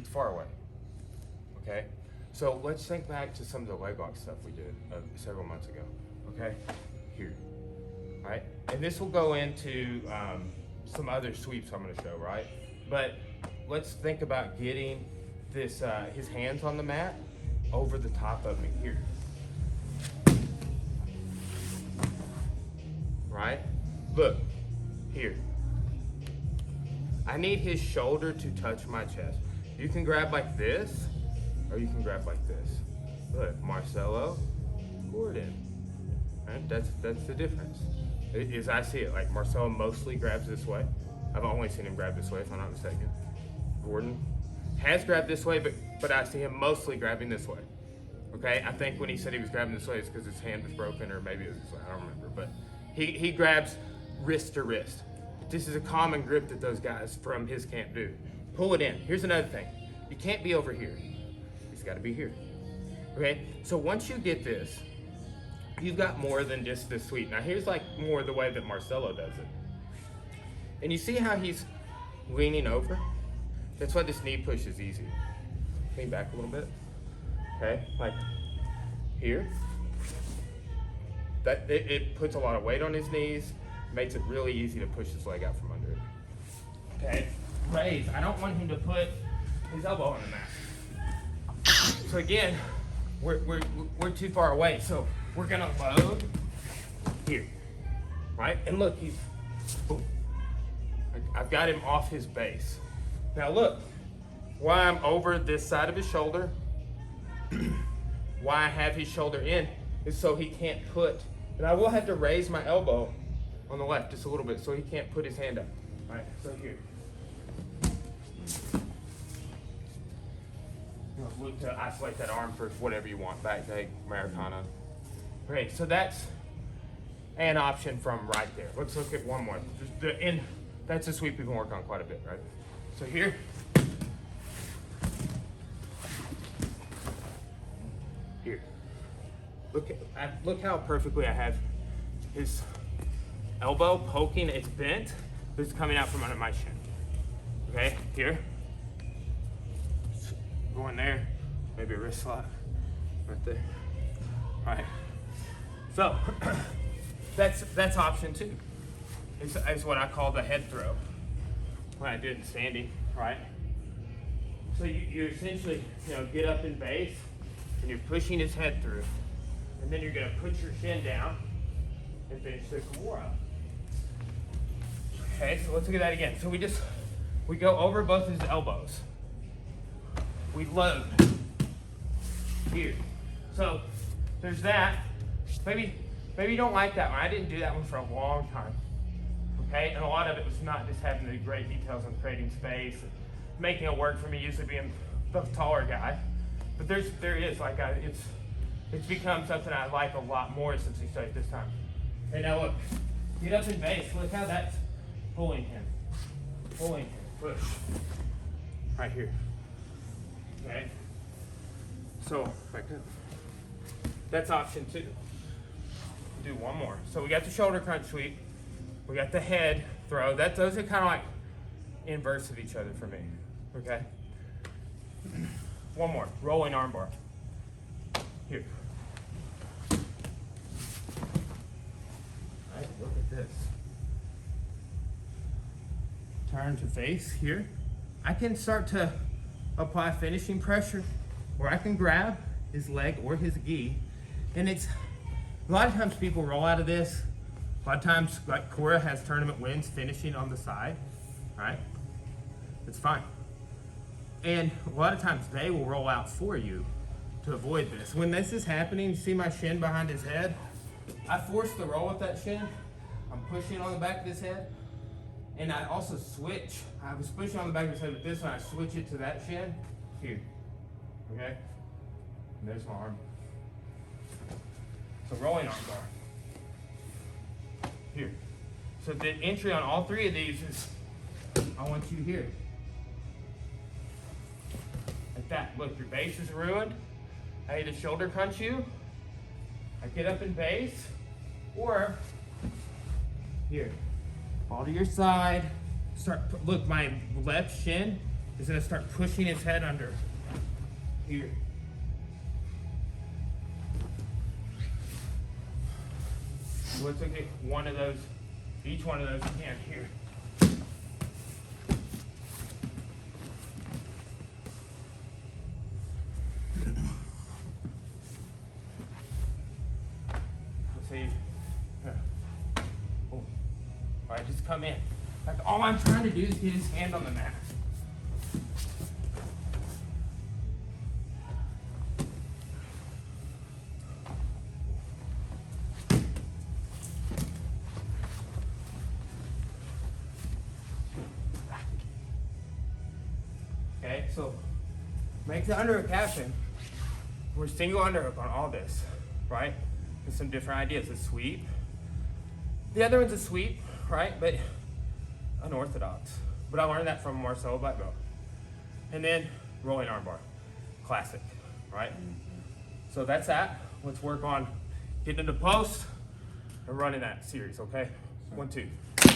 it's far away, okay? So let's think back to some of the leg lock stuff we did several months ago, okay? Here, all right? And this will go into some other sweeps I'm gonna show, right? But let's think about getting this, his hands on the mat over the top of me here. Right? Look, here. I need his shoulder to touch my chest. You can grab like this, or you can grab like this. Look, Marcelo, Gordon. Right? That's the difference. As I see it, like Marcelo mostly grabs this way. I've only seen him grab this way, if I'm not mistaken. Gordon has grabbed this way, but I see him mostly grabbing this way. Okay, I think when he said he was grabbing this way, it's because his hand was broken, or maybe it was this way, I don't remember. But he grabs wrist to wrist. This is a common grip that those guys from his camp do. Pull it in. Here's another thing. You can't be over here. He's got to be here. Okay, so once you get this, you've got more than just this sweep. Now here's like more the way that Marcelo does it. And you see how he's leaning over? That's why this knee push is easy. Lean back a little bit. Okay, like here. That it puts a lot of weight on his knees, makes it really easy to push his leg out from under it. Okay, raise. I don't want him to put his elbow on the mat. So again, we're too far away. So we're gonna load here, right? And look, he's boom. I've got him off his base. Now look, why I'm over this side of his shoulder, why I have his shoulder in, is so he can't put, and I will have to raise my elbow on the left just a little bit so he can't put his hand up. All right, so here. Look to isolate that arm for whatever you want, back leg, Americana. Okay, so that's an option from right there. Let's look at one more. That's a sweep we've been working on quite a bit, right? So here. Here. Look how perfectly I have his elbow poking, it's bent, but it's coming out from under my shin. Okay, here. Going there, maybe a wrist lock, right there. All right, so that's option two. It's what I call the head throw when I do it in standing, right? So you essentially, get up in base and you're pushing his head through, and then you're gonna put your shin down and finish the Kimura. Okay, so let's look at that again. So we go over both his elbows. We load here. So there's that. Maybe you don't like that one. I didn't do that one for a long time. Okay, and a lot of it was not just having the great details on creating space, and making it work for me, usually being the taller guy. But there is like it's become something I like a lot more since we started this time. Okay, now look, get up in base. Look how that's pulling him, push, right here. Okay, so like that. That's option two. Do one more. So we got the shoulder crunch sweep. We got the head throw. Those are kind of like inverse of each other for me. Okay. One more. Rolling armbar. Here. All right. Look at this. Turn to face here. I can start to apply finishing pressure, where I can grab his leg or his gi, and it's a lot of times people roll out of this. A lot of times, like Cora has tournament wins finishing on the side, right? It's fine. And a lot of times they will roll out for you to avoid this. When this is happening, you see my shin behind his head? I force the roll with that shin. I'm pushing on the back of his head. And I also switch. I was pushing on the back of his head with this one. I switch it to that shin here. Okay? And there's my arm. So rolling arm bar. Here. So the entry on all three of these is, I want you here. Like that. Look, your base is ruined. I either shoulder crunch you, I get up in base, or here. Fall to your side. Look, my left shin is gonna start pushing his head under here. So let's look at one of those, each one of those again here. Let's see. All right, just come in. Like all I'm trying to do is get his hand on the mat. Okay, so make the underhook happen. We're single underhook on all this, right? With some different ideas. A sweep. The other one's a sweep, right? But unorthodox. But I learned that from Marcelo black belt. And then rolling armbar. Classic, right? So that's that. Let's work on getting into post and running that series, okay? 1, 2.